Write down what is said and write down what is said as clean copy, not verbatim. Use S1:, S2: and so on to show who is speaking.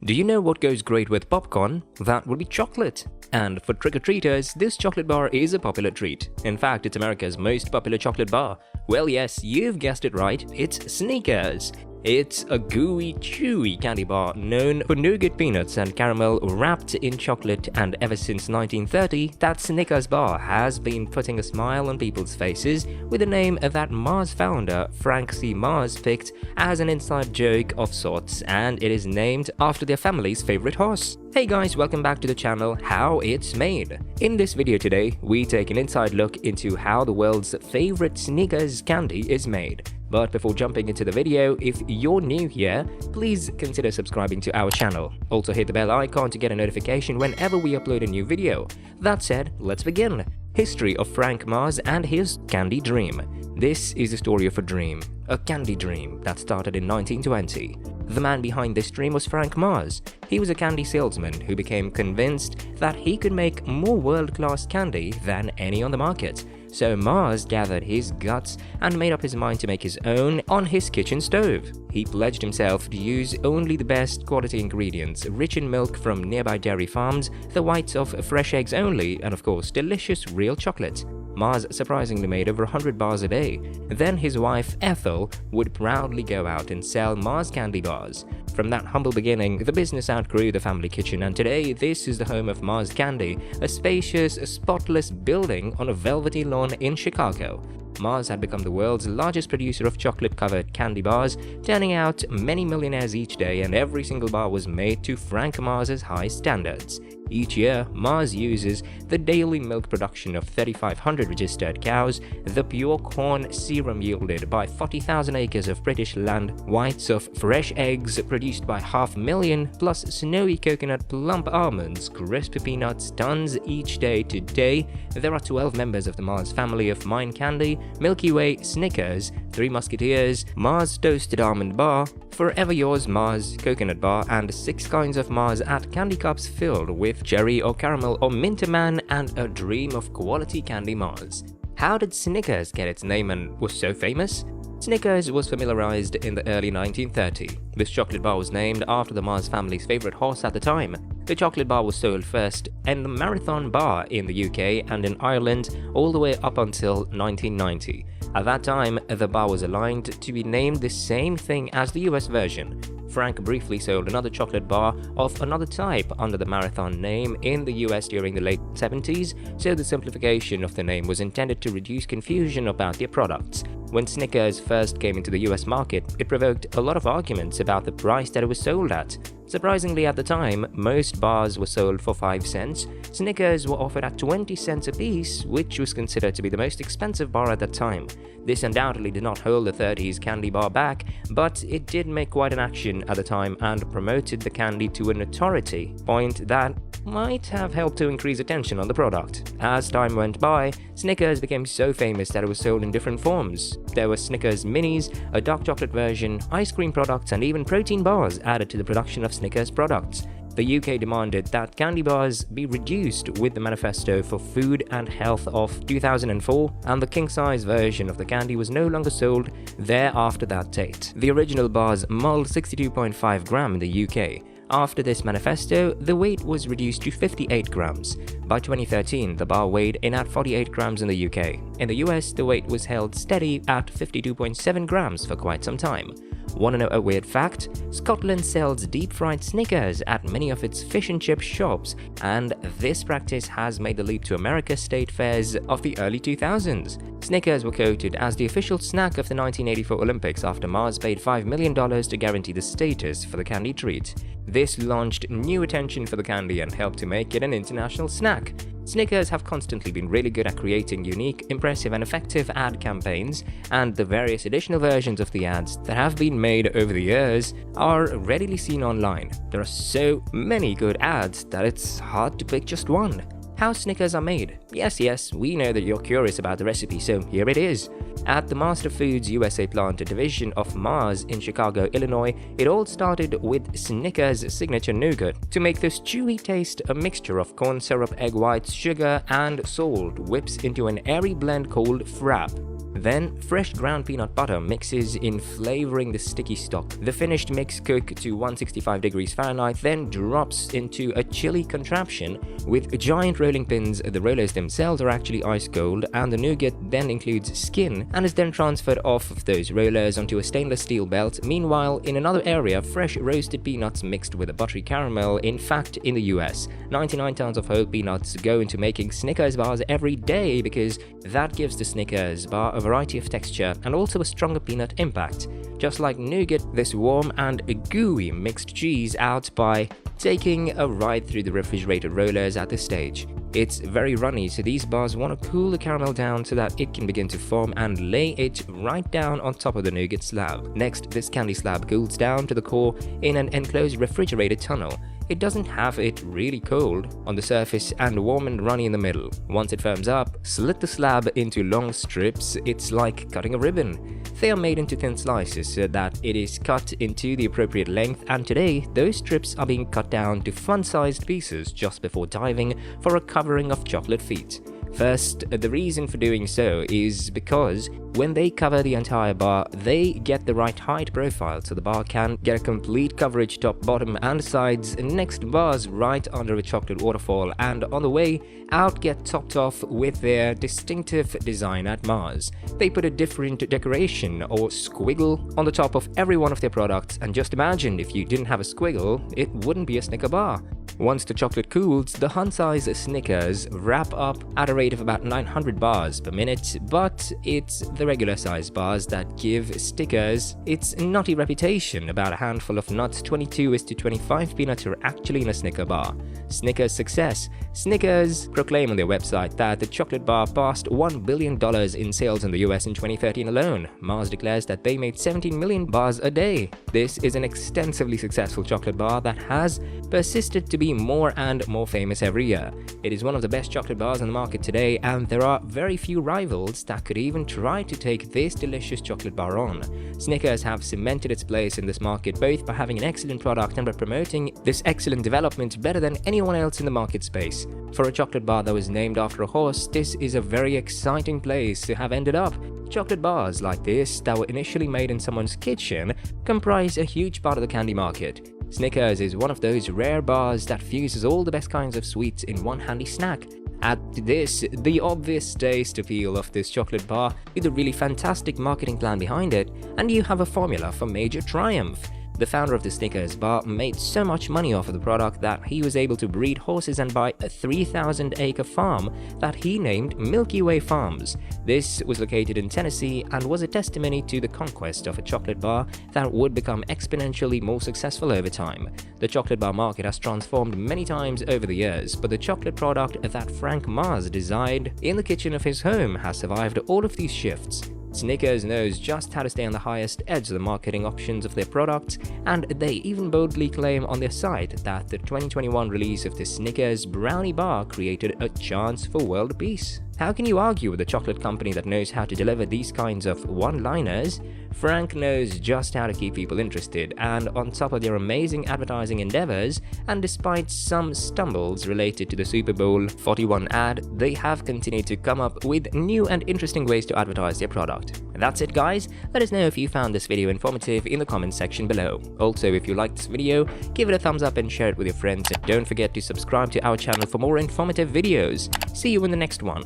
S1: Do you know what goes great with popcorn? That would be chocolate. And for trick-or-treaters, this chocolate bar is a popular treat. In fact, it's America's most popular chocolate bar. Well, yes, you've guessed it right, it's Snickers. It's a gooey, chewy candy bar known for nougat peanuts and caramel wrapped in chocolate, and ever since 1930, that Snickers bar has been putting a smile on people's faces with a name that Mars founder Frank C. Mars picked as an inside joke of sorts, and it is named after their family's favorite horse. Hey guys, welcome back to the channel How It's Made. In this video today, we take an inside look into how the world's favorite Snickers candy is made. But before jumping into the video, if you're new here, please consider subscribing to our channel. Also hit the bell icon to get a notification whenever we upload a new video. That said, let's begin. History of Frank Mars and his candy dream. This is the story of a dream, a candy dream that started in 1920. The man behind this dream was Frank Mars. He was a candy salesman who became convinced that he could make more world-class candy than any on the market. So Mars gathered his guts and made up his mind to make his own on his kitchen stove. He pledged himself to use only the best quality ingredients, rich in milk from nearby dairy farms, the whites of fresh eggs only, and of course delicious real chocolate. Mars surprisingly made over 100 bars a day. Then his wife Ethel would proudly go out and sell Mars candy bars. From that humble beginning, the business outgrew the family kitchen, and today this is the home of Mars Candy, a spacious, spotless building on a velvety lawn in Chicago. Mars had become the world's largest producer of chocolate-covered candy bars, turning out many millionaires each day, and every single bar was made to Frank Mars's high standards. Each year, Mars uses the daily milk production of 3,500 registered cows, the pure corn serum yielded by 40,000 acres of British land, whites of fresh eggs produced by 500,000, plus snowy coconut plump almonds, crisp peanuts, tons each day. Today, there are 12 members of the Mars family of Mine Candy, Milky Way, Snickers, Three Musketeers, Mars Toasted Almond Bar, Forever Yours Mars Coconut Bar, and 6 kinds of Mars at candy cups filled with cherry or caramel or Minterman, and a dream of quality candy Mars. How did Snickers get its name and was so famous? Snickers was familiarized in the early 1930s. This chocolate bar was named after the Mars family's favorite horse at the time. The chocolate bar was sold first in the Marathon Bar in the UK and in Ireland all the way up until 1990. At that time, the bar was aligned to be named the same thing as the US version. Frank briefly sold another chocolate bar of another type under the Marathon name in the US during the late 70s, so the simplification of the name was intended to reduce confusion about their products. When Snickers first came into the US market, it provoked a lot of arguments about the price that it was sold at. Surprisingly, at the time, most bars were sold for 5 cents. Snickers were offered at 20 cents a piece, which was considered to be the most expensive bar at that time. This undoubtedly did not hold the 30s candy bar back, but it did make quite an action at the time and promoted the candy to a notoriety point that might have helped to increase attention on the product. As time went by, Snickers became so famous that it was sold in different forms. There were Snickers Minis, a dark chocolate version, ice cream products, and even protein bars added to the production of Snickers products. The UK demanded that candy bars be reduced with the Manifesto for Food and Health of 2004, and the king-size version of the candy was no longer sold there after that date. The original bars mulled 62.5 grams in the UK. After this manifesto, the weight was reduced to 58 grams. By 2013, the bar weighed in at 48 grams in the UK. In the US, the weight was held steady at 52.7 grams for quite some time. Want to know a weird fact? Scotland sells deep-fried Snickers at many of its fish and chip shops, and this practice has made the leap to America's state fairs of the early 2000s. Snickers were quoted as the official snack of the 1984 Olympics after Mars paid $5 million to guarantee the status for the candy treat. This launched new attention for the candy and helped to make it an international snack. Snickers have constantly been really good at creating unique, impressive, and effective ad campaigns, and the various additional versions of the ads that have been made over the years are readily seen online. There are so many good ads that it's hard to pick just one. How Snickers are made? Yes, we know that you're curious about the recipe, so here it is. At the Master Foods USA plant, a division of Mars in Chicago, Illinois, it all started with Snickers' signature nougat. To make this chewy taste, a mixture of corn syrup, egg whites, sugar, and salt whips into an airy blend called frap. Then, fresh ground peanut butter mixes in flavoring the sticky stock. The finished mix cook to 165 degrees Fahrenheit, then drops into a chilly contraption with giant rolling pins. The rollers themselves are actually ice cold, and the nougat then includes skin and is then transferred off of those rollers onto a stainless steel belt. Meanwhile, in another area, fresh roasted peanuts mixed with a buttery caramel. In fact, in the US, 99 tons of whole peanuts go into making Snickers bars every day because that gives the Snickers bar a variety of texture and also a stronger peanut impact. Just like nougat, this warm and gooey mixed cheese out by taking a ride through the refrigerated rollers at this stage. It's very runny, so these bars want to cool the caramel down so that it can begin to form and lay it right down on top of the nougat slab. Next, this candy slab cools down to the core in an enclosed refrigerated tunnel. It doesn't have it really cold on the surface and warm and runny in the middle. Once it firms up, slit the slab into long strips. It's like cutting a ribbon. They are made into thin slices so that it is cut into the appropriate length, and today those strips are being cut down to fun-sized pieces just before diving for a covering of chocolate feet. First, the reason for doing so is because when they cover the entire bar, they get the right height profile so the bar can get a complete coverage top, bottom and sides. Next, bars right under a chocolate waterfall, and on the way out get topped off with their distinctive design at Mars. They put a different decoration or squiggle on the top of every one of their products, and just imagine if you didn't have a squiggle, it wouldn't be a Snicker bar. Once the chocolate cools, the Hun-size Snickers wrap up at a rate of about 900 bars per minute, but it's the regular size bars that give Snickers its nutty reputation. About a handful of nuts, 22:25 peanuts are actually in a Snicker bar. Snickers' success. Snickers proclaim on their website that the chocolate bar passed $1 billion in sales in the US in 2013 alone. Mars declares that they made 17 million bars a day. This is an extensively successful chocolate bar that has persisted to be more and more famous every year. It is one of the best chocolate bars on the market today, and there are very few rivals that could even try to take this delicious chocolate bar on. Snickers have cemented its place in this market both by having an excellent product and by promoting this excellent development better than anyone else in the market space. For a chocolate bar that was named after a horse, this is a very exciting place to have ended up. Chocolate bars like this that were initially made in someone's kitchen comprise a huge part of the candy market. Snickers is one of those rare bars that fuses all the best kinds of sweets in one handy snack. Add to this the obvious taste appeal of this chocolate bar with a really fantastic marketing plan behind it, and you have a formula for major triumph. The founder of the Snickers bar made so much money off of the product that he was able to breed horses and buy a 3,000-acre farm that he named Milky Way Farms. This was located in Tennessee and was a testimony to the conquest of a chocolate bar that would become exponentially more successful over time. The chocolate bar market has transformed many times over the years, but the chocolate product that Frank Mars designed in the kitchen of his home has survived all of these shifts. Snickers knows just how to stay on the highest edge of the marketing options of their products, and they even boldly claim on their site that the 2021 release of the Snickers Brownie Bar created a chance for world peace. How can you argue with a chocolate company that knows how to deliver these kinds of one-liners? Frank knows just how to keep people interested, and on top of their amazing advertising endeavors, and despite some stumbles related to the Super Bowl 41 ad, they have continued to come up with new and interesting ways to advertise their product. And that's it, guys. Let us know if you found this video informative in the comments section below. Also, if you liked this video, give it a thumbs up and share it with your friends, and don't forget to subscribe to our channel for more informative videos. See you in the next one.